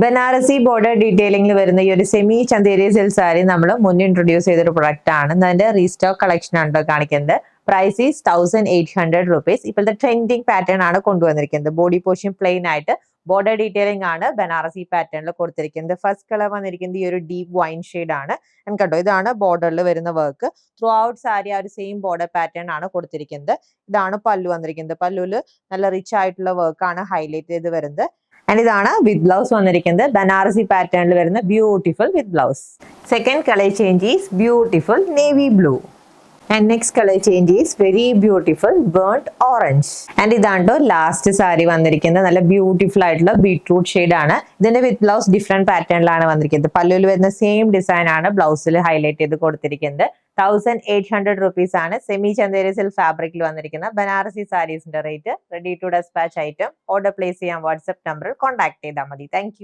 Banarasi border ഡീറ്റെയിലിംഗിൽ വരുന്ന ഈ ഒരു സെമി ചന്തേരി സിൽക്ക് സാരി നമ്മൾ മുന്നേ ഇൻട്രൊഡ്യൂസ് ചെയ്തൊരു പ്രൊഡക്റ്റ് ആണ്. അതിന്റെ റീസ്റ്റോക്ക് കളക്ഷൻ ആണ് കാണിക്കുന്നത്. Price is 1800 rupees. ഇപ്പോഴത്തെ ട്രെൻഡിങ് പാറ്റേൺ ആണ് കൊണ്ടുവന്നിരിക്കുന്നത്. ബോഡി പോർഷൻ പ്ലെയിൻ ആയിട്ട് ബോർഡർ ഡീറ്റെയിലിംഗ് ആണ് ബനാറസി പാറ്റേണിൽ കൊടുത്തിരിക്കുന്നത്. ഫസ്റ്റ് കളർ വന്നിരിക്കുന്നത് ഈ ഒരു ഡീപ്പ് വൈൻ ഷെയ്ഡ് ആണ്. കേട്ടോ, ഇതാണ് ബോർഡറിൽ വരുന്ന വർക്ക്. ത്രൂ ഔട്ട് സാരി ആ ഒരു സെയിം ബോർഡർ പാറ്റേൺ ആണ് കൊടുത്തിരിക്കുന്നത്. ഇതാണ് പല്ലു വന്നിരിക്കുന്നത്. പല്ലുവിൽ നല്ല റിച്ച് ആയിട്ടുള്ള വർക്ക് ആണ് ഹൈലൈറ്റ് ചെയ്ത് വരുന്നത്. ആൻഡ് ഇതാണ് വിത്ത് ബ്ലൗസ് വന്നിരിക്കുന്നത്. ബനാറസി പാറ്റേണിൽ വരുന്ന beautiful with blouse. Second colour change is beautiful navy blue. And next color change is very beautiful burnt orange. And ഇതാണ്ടോ ലാസ്റ്റ് സാരി വന്നിരിക്കുന്നത്. നല്ല ബ്യൂട്ടിഫുൾ ആയിട്ടുള്ള ബീട്രൂട്ട് ഷെയ്ഡ് ആണ്. ഇതിന്റെ വിത്ത് ബ്ലൗസ് ഡിഫറെന്റ് പാറ്റേണിലാണ് വന്നിരിക്കുന്നത്. പല്ലുവിൽ വരുന്ന സെയിം ഡിസൈൻ ആണ് ബ്ലൗസിൽ ഹൈലൈറ്റ് ചെയ്ത് കൊടുത്തിരിക്കുന്നത്. 1800 റുപ്പീസ് ആണ് സെമി ചന്തേരി സിൽക്ക് ഫാബ്രിക്കിൽ വന്നിരിക്കുന്ന ബനാറസി സാരീസിന്റെ rate. Ready to despatch item order place ചെയ്യാൻ വാട്സ്ആപ്പ് നമ്പറിൽ കോൺടാക്ട് ചെയ്താൽ മതി. താങ്ക്